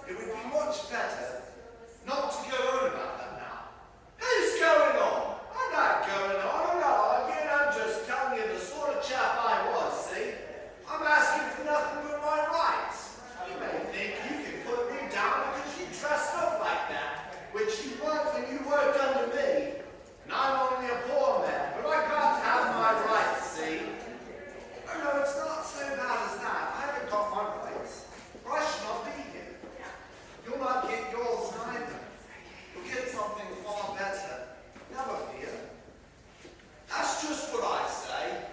It would be much better not to go on about that now. Who's going on? I'm not going on. I'm not arguing. I'm just telling you the sort of chap I was, see? I'm asking for nothing but my rights. You may think you can put me down because you dressed up like that, which you weren't when you worked under me. And I'm only a poor man, but I got to have my rights, see? Oh no, it's not so bad as that. I haven't got my rights, or I should not be here. You'll not get yours either. You'll get something far better. Never fear. That's just what I say.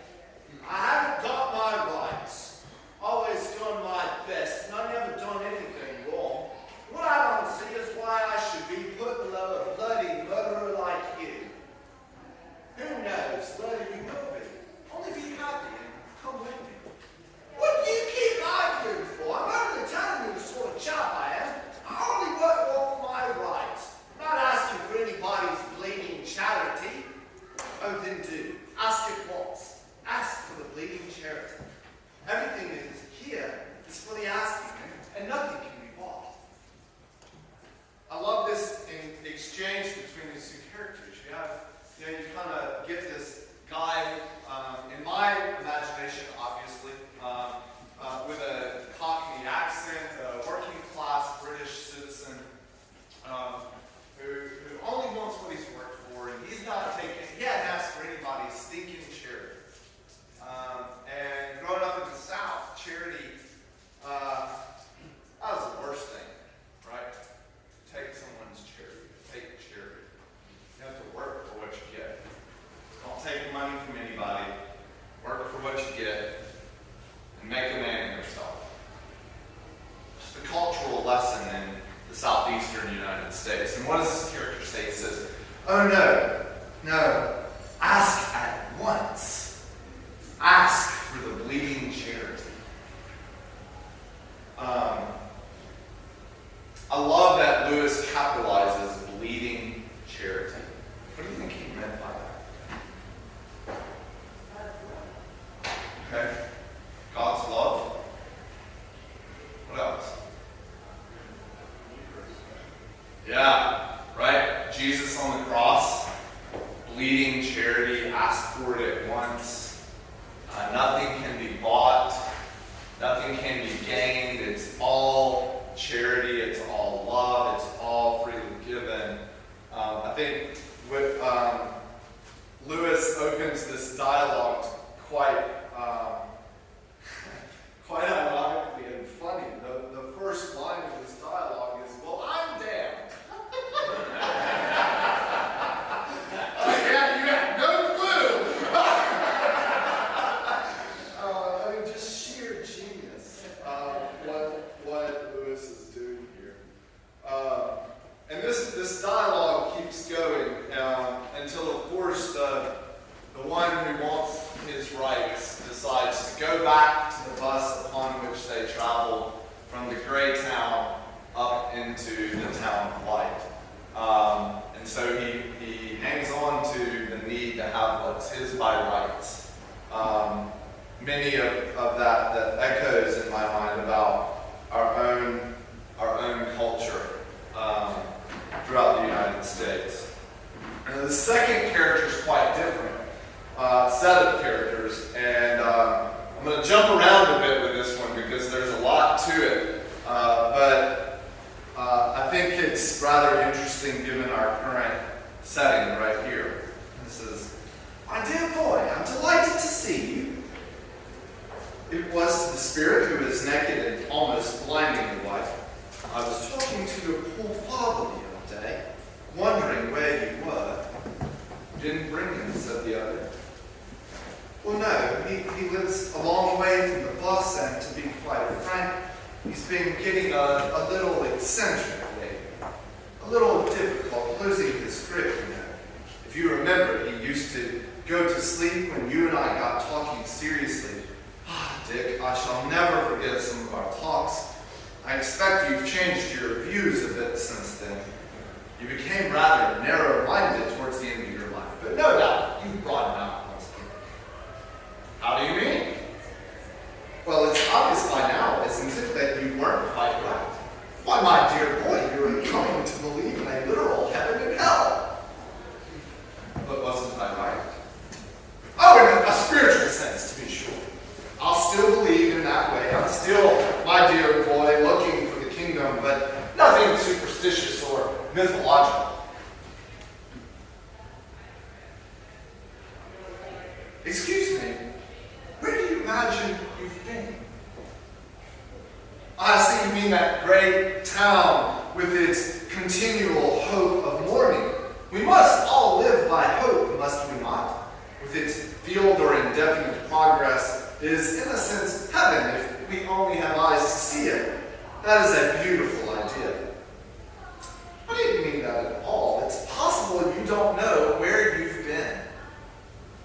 I haven't got my rights. Always done my best, and I've never done anything wrong. What I don't see is why I should be put below a bloody murderer like you. Who knows whether you will be? Only be happy and come with me. What do you keep arguing for? I'm only telling you the sort of chap I am. I only work for my rights. I'm not asking for anybody's bleeding charity. Oh, then do. Ask it once. Ask for the bleeding charity. Everything that is here is for the asking, and nothing can be bought. I love this in exchange between these two characters. You kind of get this guy, in my imagination, obviously, with a Cockney accent, a working class British citizen, who only wants what he's worked for, and he hadn't asked for anybody's stinking charity. And growing up in the South, charity, that was the worst thing, right? Take someone's charity, take charity. You have to work for what you get. Don't take money from anybody. Work for what you get, and make a man of yourself. Just a cultural lesson in the southeastern United States. And what does this character say? He says, oh no, ask at once. Ask for the bleeding charity. I love that Lewis capitalizes bleeding charity. What do you think he meant by that? Okay. God's love. What else? Yeah, right? Jesus on the cross. Bleeding charity. Ask for it at once. Nothing can be bought. Nothing can be gained. It's all charity. It's all love. It's all freely given. I think with Lewis opens this dialogue quite ironically and funny. The first line of this dialogue is, well, I'm damned. You have no clue. I mean, just sheer genius, what Lewis is doing here. And this dialogue keeps going until, of course, the one who wants his rights decides to go back to the bus upon which they travel from the gray town up into the town of light. And so he hangs on to the need to have what's his by rights. Many of that echoes in my mind about our own culture throughout the United States. And the second character is quite different. Set of characters, and I'm going to jump around a bit with this one because there's a lot to it, but I think it's rather interesting given our current setting right here. This is, my dear boy, I'm delighted to see you. It was to the spirit who is naked and almost blindingly white. I was talking to your poor father the other day, wondering where you were. You didn't bring him, said the other. Well, no, he lives a long way from the bus, and to be quite frank, he's been getting a little eccentric lately. A little difficult losing his grip, you know. If you remember, he used to go to sleep when you and I got talking seriously. Ah, Dick, I shall never forget some of our talks. I expect you've changed your views a bit since then. You became rather narrow-minded towards the end of your life, but no doubt you brought him out. How do you mean? Well, it's obvious by now, isn't it, that you weren't quite right. Why, my dear boy, you're coming to believe in a literal heaven and hell. But wasn't I right? Oh, in a spiritual sense, to be sure. I'll still believe in that way. I'm still, my dear boy, looking for the kingdom, but nothing superstitious or mythological. Excuse me, where do you imagine you've been? I see you mean that great town with its continual hope of morning. We must all live by hope, must we not? With its field or indefinite progress is, in a sense, heaven if we only have eyes to see it. That is a beautiful idea. I didn't mean that at all. It's possible you don't know where you've been.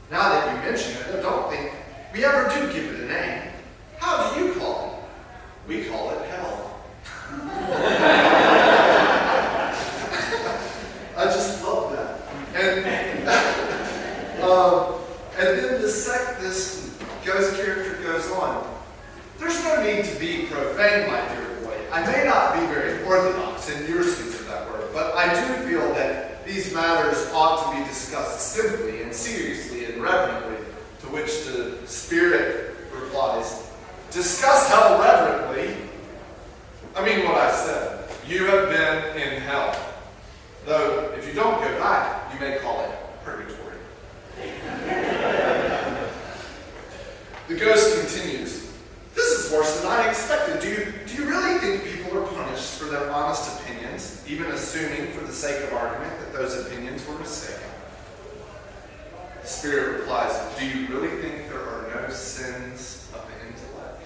Now that you mention it, I don't think we ever do give it a name. How do you call it? We call it hell. I just love that. And then this ghost character goes on. There's no need to be profane, my dear boy. I may not be very orthodox in your sense of that word, but I do feel that these matters ought to be discussed simply and seriously and reverently, to which the Spirit replies, discuss hell reverently. I mean what I said. You have been in hell. Though, if you don't go back, you may call it purgatory. The ghost continues. This is worse than I expected. Do you really think people are punished for their honest opinions, even assuming for the sake of argument that those opinions were mistaken? The Spirit replies, do you really think there are no sins of the intellect?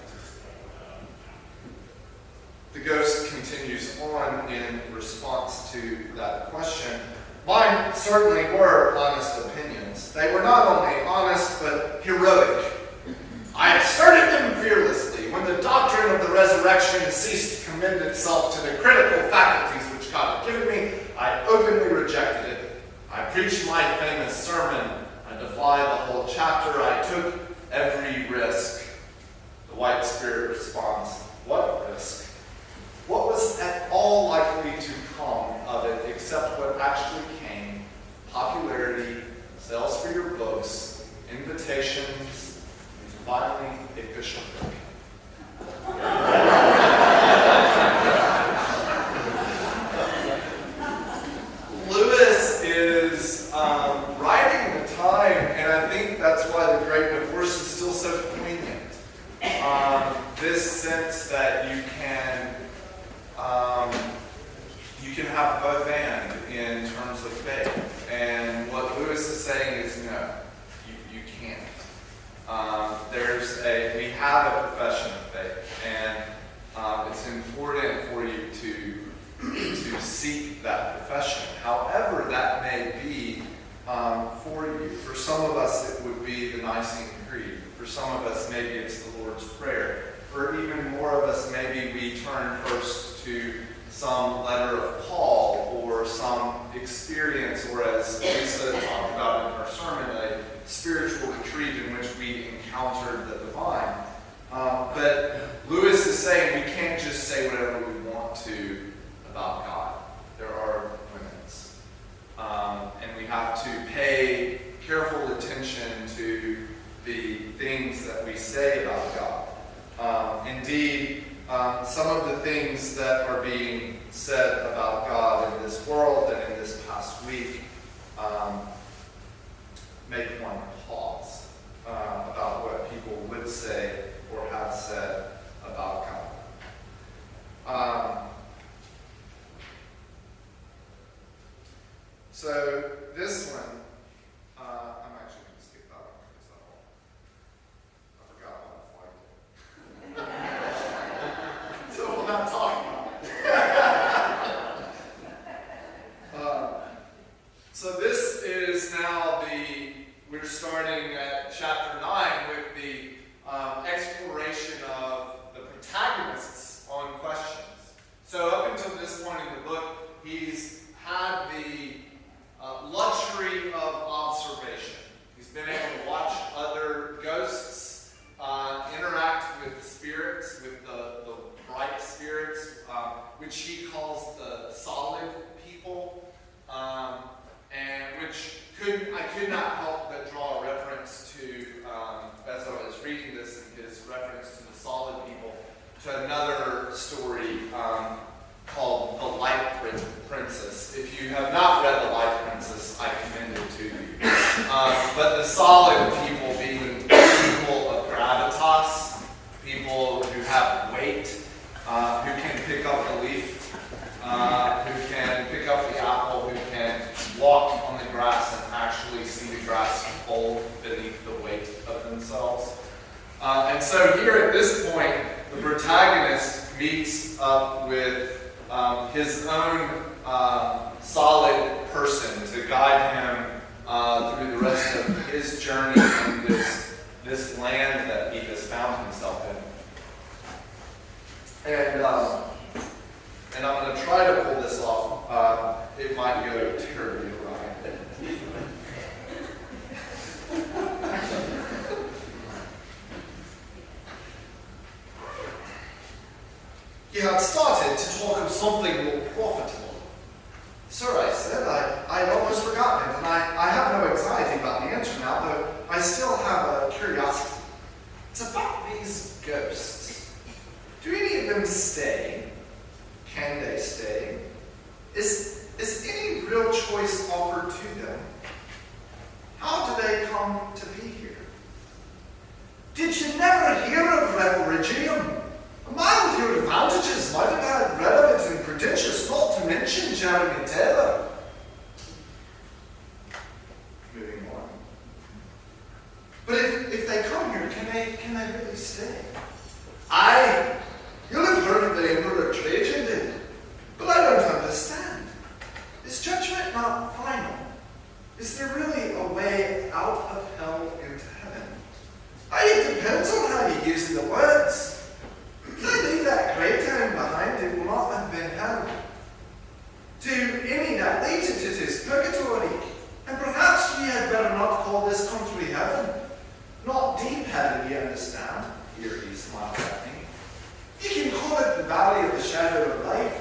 The ghost continues on in response to that question. Mine certainly were honest opinions. They were not only honest, but heroic. I asserted them fearlessly. When the doctrine of the resurrection ceased to commend itself to the critical faculties which God had given me, I openly rejected it. I preached my famous sermon. I defied the whole chapter. I took every risk. The white spirit responds, what risk? What was at all likely to come of it except what actually came? Popularity, sales for your books, invitations, and finally a bishopric. Lewis is writing the time, and I think that's why the Great Divorce is still so poignant. This sense that you can have both and in terms of faith. And what Lewis is saying is no, you can't. We have a profession of faith, and it's important for you to seek that profession. However that may be for you. For some of us it would be the Nicene Creed. For some of us maybe it's the Lord's Prayer. For even more of us, maybe we turn first to some letter of Paul or some experience, or as Lisa talked about in her sermon, a spiritual retreat in which we encountered the divine. But Lewis is saying we can't just say whatever we want to about God. There are limits. And we have to pay careful attention to the things that we say about God. Indeed, some of the things that are being said about God in this world and in this past week make one pause about what people would say or have said about God. So this one, I'm actually going to skip that one because I forgot what I so we'll not talk about it. So this is now we're starting at chapter 9 with the exploration of the protagonists on questions. So up until this point in the book, he's had the luxury of observation. He's been able to watch other ghosts interact with spirits, with the bright spirits, which which he calls the solid people, and which I could not help but draw a reference to, as I was reading this, and his reference to the solid people, to another story called The Light Princess. If you have not read The Light Princess, I commend it to you. But the solid people being people of gravitas, people who have weight, who can pick up the leaf, who can pick up the apple, who can walk on the grass and actually see the grass fold beneath the weight of themselves. And so here at this point, the protagonist meets up with his own solid person to guide him through the rest of his journey in this land that he has found himself in. And I'm going to try to pull this off. It might go terribly awry. He had started to talk of something more profitable. Sir, I said, I'd almost forgotten it, and I have no anxiety about the answer now, though I still have a curiosity. It's about these ghosts. Do any of them stay? Can they stay? Is any real choice offered to them? How do they come to be here? Did you never hear of Refugium? A man with your advantages might have had relevant and prodigious, not to mention Jeremy Taylor. Moving on. But if they come here, can they really stay? Aye, you'll have heard of the Emperor Trajan did, but I don't understand. Is judgment not final? Is there really a way out of hell into heaven? It depends on how you use the words. If they leave that great town behind, it will not have been hell. To any that leaves it, it is purgatory, and perhaps ye had better not call this country heaven. Not deep heaven, ye understand. Here he smiled at me. You can call it the valley of the shadow of life.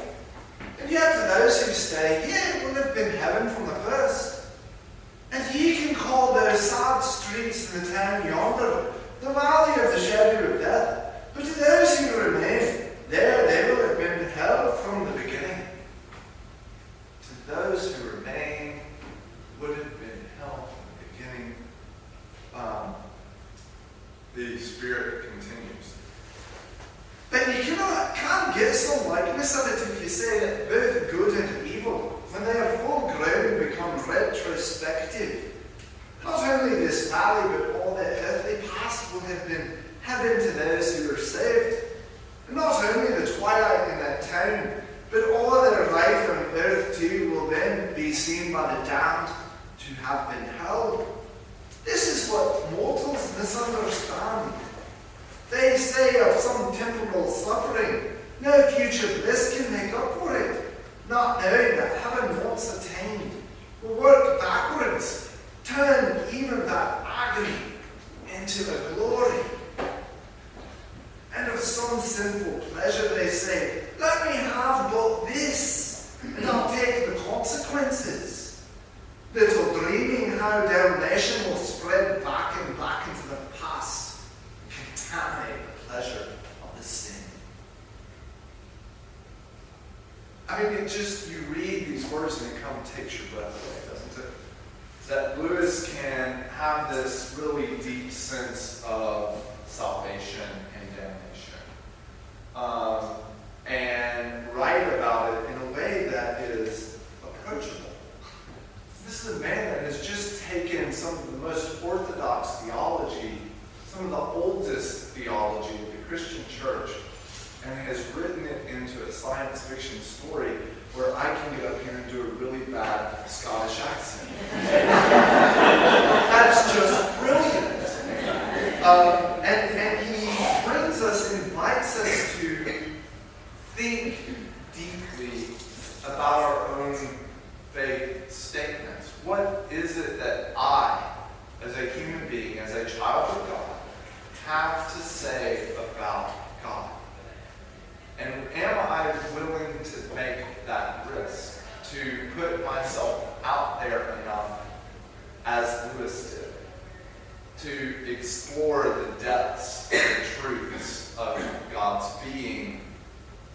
And yet to those who stay here, it will have been heaven from the first. And ye can call those sad streets in the town yonder the valley of the shadow of death. But to those who remain, there they will have been hell from the beginning. To those who remain would have been hell from the beginning. The Spirit continues. But you can't get some likeness of it if you say that both good and evil, when they are full grown, become retrospective. Not only this valley, but all the earthly past will have been heaven to those who are saved. And not only the twilight in that town, but all their life on earth too will then be seen by the damned to have been hell. This is what mortals misunderstand. They say of some temporal suffering, no future bliss can make up for it, not knowing that heaven once attained will work backwards, turn even that agony into a glory. And of some sinful pleasure they say, let me have but this, and I'll take the consequences. Little dreaming how damnation will spread back and back into the past, and contaminate the pleasure of the sin. I mean, you read these words and it kind of takes your breath away, doesn't it? That Lewis can have this really deep sense of salvation and damnation. And write about it in a way that is approachable. This is a man that has just taken some of the most orthodox theology, some of the oldest theology of the Christian church, and has written it into a science fiction story where I can get up here and do a really bad Scottish accent. That's just brilliant. And he brings us, invites us to think deeply about our own faith statements. What is it that I, as a human being, as a child of God, have to say about God? And am I willing to to put myself out there enough, as Lewis did, to explore the depths and the truths of God's being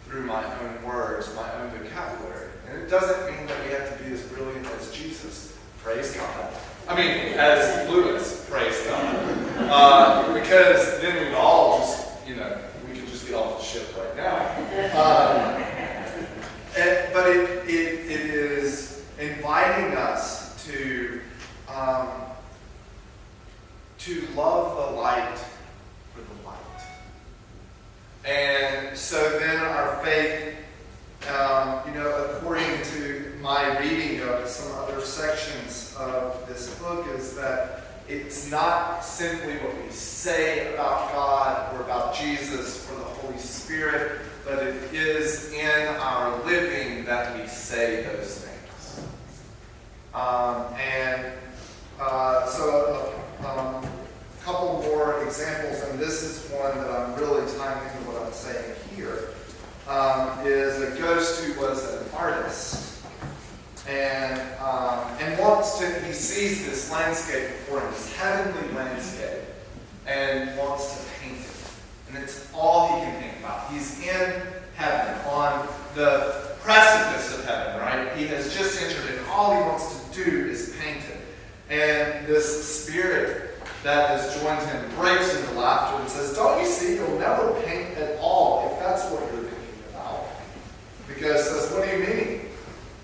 through my own words, my own vocabulary. And it doesn't mean that we have to be as brilliant as Jesus. Praise God. I mean, as Lewis, praise God. Because then we'd all just, we could just be off the ship right now. But it is inviting us to love the light for the light. And so then our faith, according to my reading of some other sections of this book, is that it's not simply what we say about God or about Jesus or the Holy Spirit, but it is in our living that we say those things. So a couple more examples, and this is one that I'm really tying into what I'm saying here, is a ghost who was an artist and he sees this landscape before him, this heavenly landscape, and wants to paint it. And it's all he can think about. He's in heaven, on the precipice of heaven, right? He has just entered it. All he wants to do is paint it. And this spirit that has joined him breaks into laughter and says, "Don't you see, you'll never paint at all if that's what you're thinking about." The ghost says, "What do you mean?"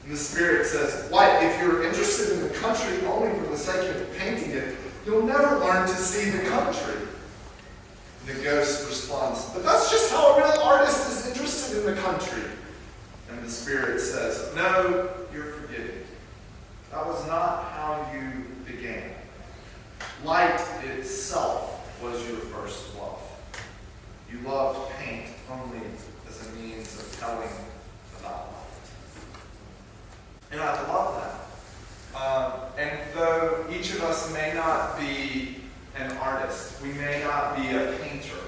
And the spirit says, "Why, if you're interested in the country only for the sake of painting it, you'll never learn to see the country." The ghost responds, "But that's just how a real artist is interested in the country." And the spirit says, "No, you're forgetting. That was not how you began. Light itself was your first love. You loved paint only as a means of telling about light." And I love that. And though each of us may not be an artist, we may not be a painter,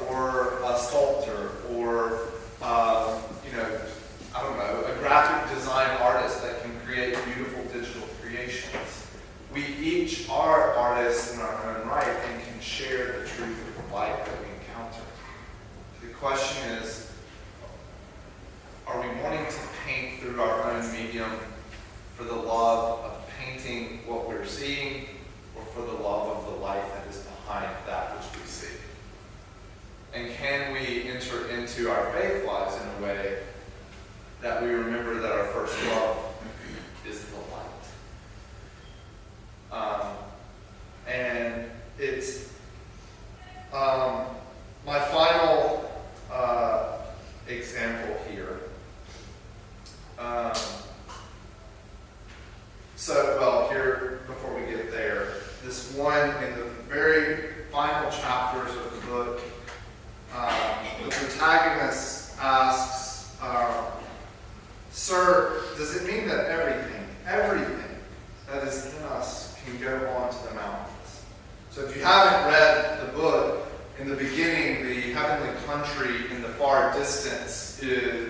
or a sculptor, or a graphic design artist that can create beautiful digital creations. We each are artists in our own right and can share the truth of the light that we encounter. The question is, are we wanting to paint through our own medium for the love of painting what we're seeing, or for the love of the light that is behind that which we see? And can we enter into our faith lives in a way that we remember that our first love is the light? And it's my final example here. Here, before we get there, this one in the very final chapters of the book, the protagonist asks, "Sir, does it mean that everything that is in us can go on to the mountains?" So if you haven't read the book, in the beginning, the heavenly country in the far distance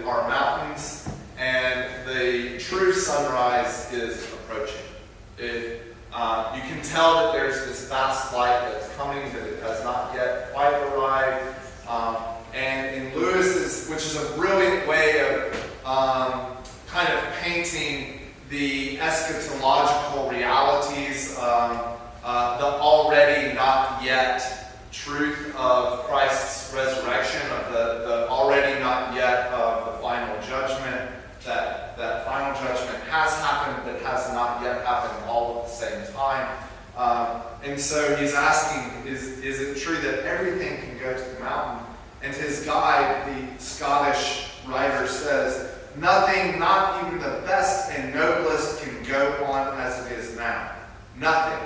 are mountains, and the true sunrise is approaching. You can tell that there's this vast light that's coming, that it has not yet quite arrived. And in Lewis's, which is a brilliant way of kind of painting the eschatological realities, the already not yet truth of Christ's resurrection, of the already not yet of the final judgment, that final judgment has happened but has not yet happened all at the same time. And so he's asking, is it true that everything can go to the mountain? And his guide, the Scottish writer, says, "Nothing, not even the best and noblest, can go on as it is now. Nothing,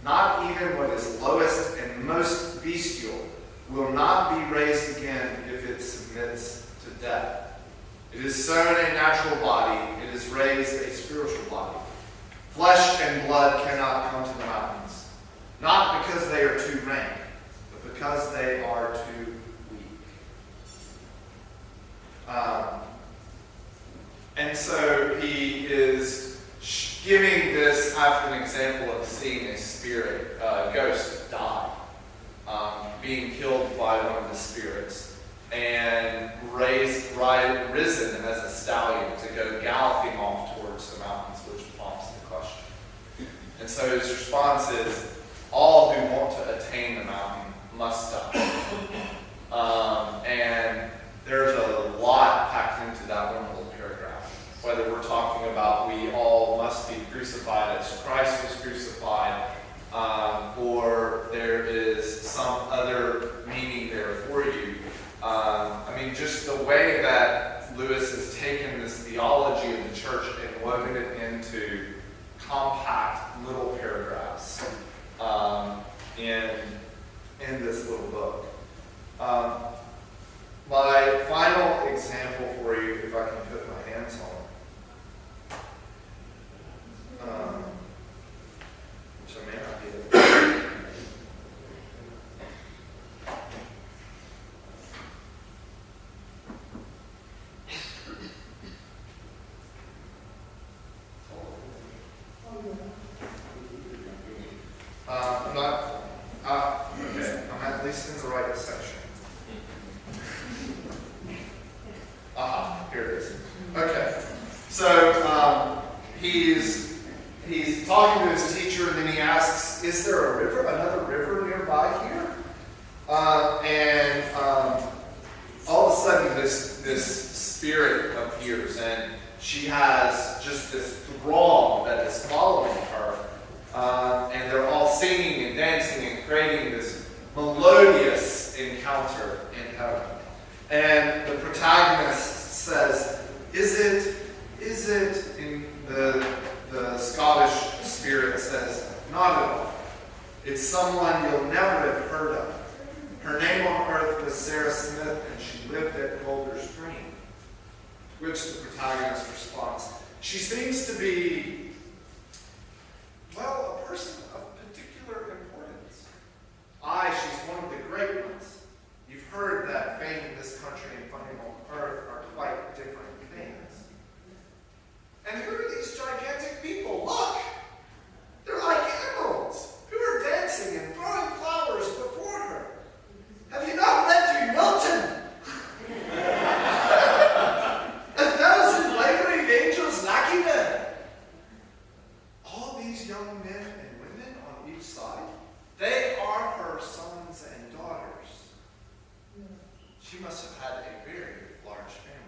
not even what is lowest and most bestial, will not be raised again if it submits to death. It is sown a natural body, it is raised a spiritual body. Flesh and blood cannot come to the mountains, not because they are too rank, but because they are too weak." And And so he is giving this after an example of seeing a spirit, ghost die, being killed by one of the spirits, and risen as a stallion to go galloping off towards the mountains, which prompts the question. And so his response is, all who want to attain the mountain must die. And there's a lot packed into that one little paragraph. Whether we're talking about we all must be crucified as Christ was crucified, or there is some other meaning there for you. Just the way that Lewis has taken this theology of the church and woven it into compact little paragraphs in this little book. My final example for you, if I can put my hands on it, which I may not be able to. I'm at least in the right section. Here it is. Okay. So he's talking to his teacher, and then he asks, "Is there another river nearby here?" And all of a sudden, this spirit appears, and she has just this throng that is following her, and they're all singing and dancing and creating this melodious encounter in heaven. And the protagonist says, "Is it?" In the Scottish spirit says, "Not at all. It's someone you'll never have heard of. Her name on earth was Sarah Smith, and she lived at Boulder Stream." To which the protagonist responds, "She seems to be, well, a person of particular importance. Aye, she's one of the great ones. You've heard that fame in this country and fame on earth are quite different things. And who are these gigantic people? Look! They're like emeralds, who are dancing and throwing flowers before her. Have you not read you Milton? 1,000 laboring angels lacking there. All these young men and women on each side, they are her sons and daughters. She must have had a very large family."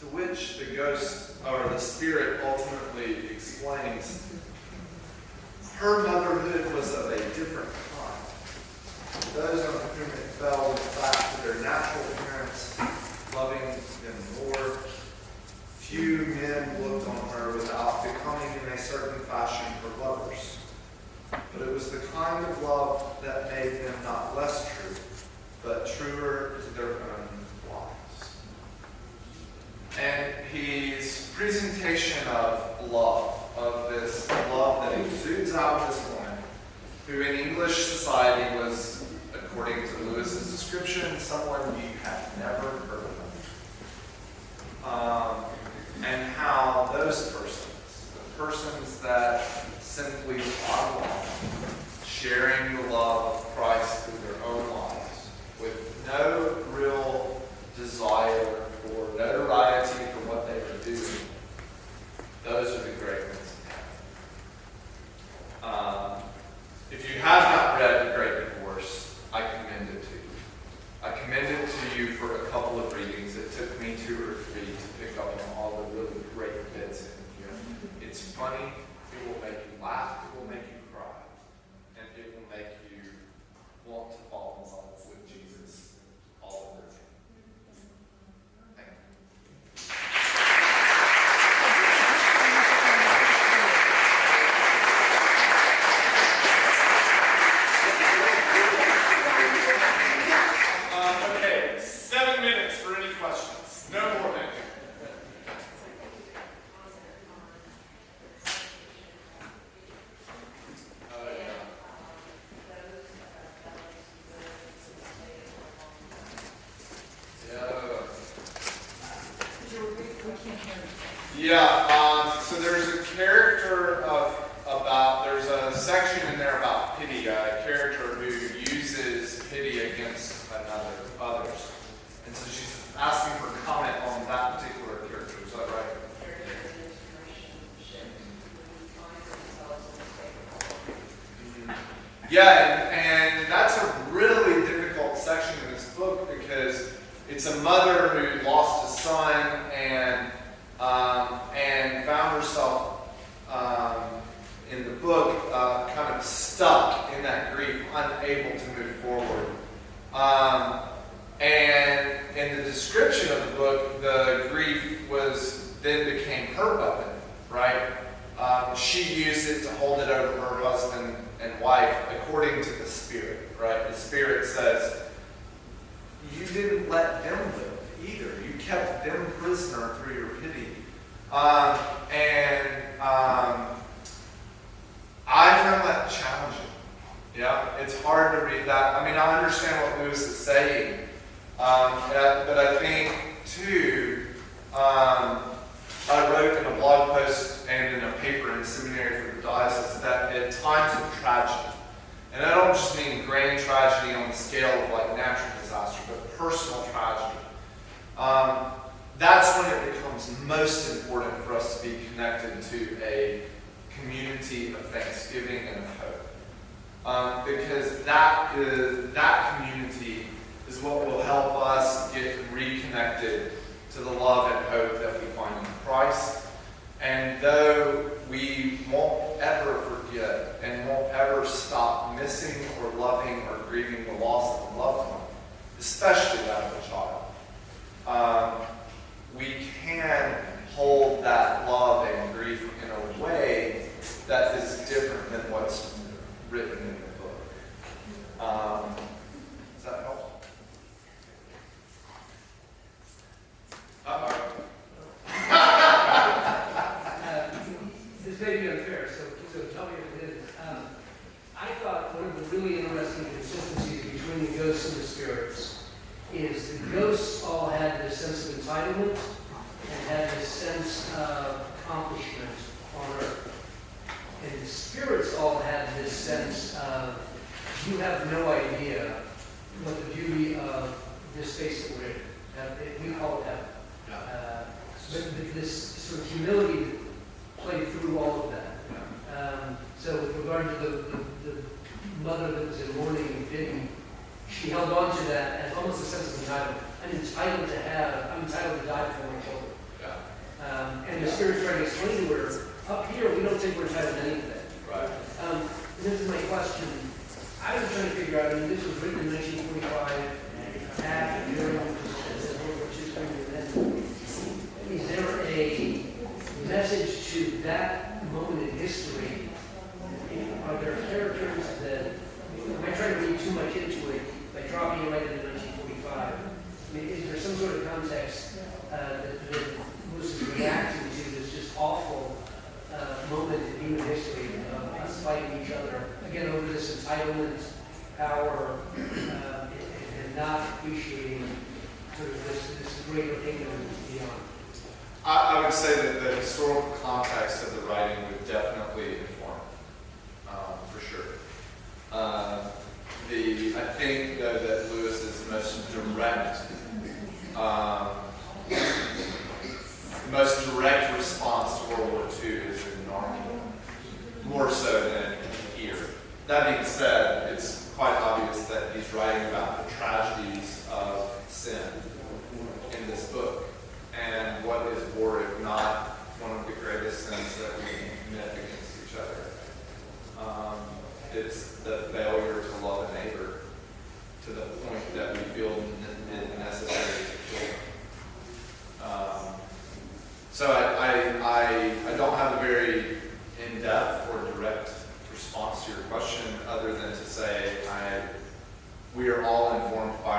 To which the ghost, or the spirit, ultimately explains, "Her motherhood was of a different kind. Those on whom it fell went back to their natural parents, loving them more. Few men looked on her without becoming in a certain fashion her lovers. But it was the kind of love that made them not less true, but truer to their own lives." And his presentation of love, of this love that exudes out of this woman, who in English society was, according to Lewis's description, someone you had never heard of. And how those persons, the persons that simply follow along, sharing the love of Christ through their own lives, with no real desire for notoriety for what they are doing, those are the great ones in heaven. If you have not read The Great Divorce, I commend it to you. I commend it to you for a couple of readings. It took me 2 or 3 to pick up on all the really great bits in here. It's funny. It will make you laugh. It will make you cry. And it will make you want to fall in love with Jesus all over again. Thank you. Yeah, so there's a character there's a section in there about pity, a character who uses pity against others. And so she's asking for comment on that particular character. Is that right? Yeah, and that's a really difficult section in this book because it's a mother who lost a son and found herself in the book kind of stuck in that grief, unable to move forward. And in the description of the book, the grief then became her weapon, right? She used it to hold it over her husband and wife according to the Spirit, right? The Spirit says, you didn't let them live either. You kept them prisoner through your pity. I found that challenging. Yeah, it's hard to read that. I mean, I understand what Lewis is saying, but I think, too, I wrote in a blog post and in a paper in the seminary for the diocese that at times of tragedy, and I don't just mean grand tragedy on the scale of like natural disaster, but personal tragedy, that's when it becomes most important for us to be connected to a community of thanksgiving and of hope. Because that community is what will help us get reconnected to the love and hope that we find in Christ. And though we won't ever forget and won't ever stop missing or loving or grieving the loss of a loved one, especially that of a child, we can hold that love and grief in a way that is different than what's written in the book. Does that help? Uh-oh. This may be unfair, so tell me if it is. I thought one of the really interesting consistencies between the ghosts and the spirits is the ghosts all had this sense of entitlement and had this sense of accomplishment on earth. And the spirits all had this sense of, you have no idea what the beauty of this space that we're in. We call it heaven. But this sort of humility played through all of that. So with regard to the mother that was in mourning and pity, she held on to that as almost a sense of entitlement. I'm entitled to die for my children. And the Spirit's trying to explain to her, up here we don't think we're entitled to anything. Right. And this is my question. I was trying to figure out, this was written in 1945, after during World War II coming to an end. Is there a message to that moment in history? Are there characters that, am I trying to read too much into it by dropping it right into 1945? Is there some sort of context that Lewis is reacting to this just awful moment in human history of us fighting each other, again, over this entitlement, power, and not appreciating sort of this greater kingdom beyond? I would say that the historical context of the writing would definitely inform, for sure. I think though that Lewis's most direct response to World War II is in Normandy, more so than here. That being said, it's quite obvious that he's writing about the tragedies of sin in this book. And what is war if not one of the greatest sins that we commit against each other? It's the failure to love a neighbor to the point that we feel it necessary to kill them. So I don't have a very in-depth or direct response to your question other than to say we are all informed by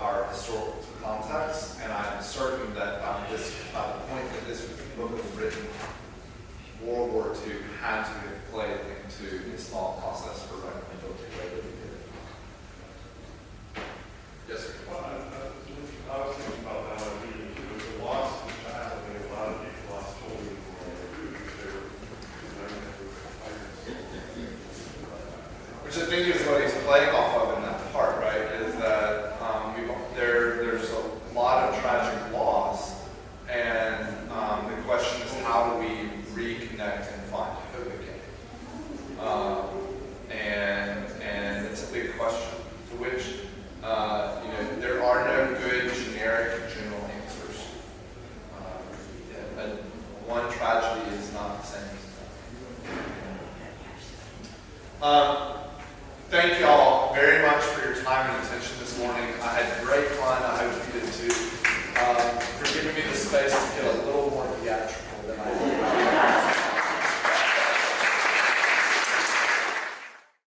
our historical context, and I'm certain that by the point that this book was written, World War II had to have played into his thought process for writing the book the way that he did. Yes, sir. Well, I was thinking about that idea. It was a loss of a child. I mean, a lot of people lost children. one tragedy is not the same as another. Thank you all very much for your time and attention this morning. I had great fun. I hope you did too. For giving me the space to get a little more together.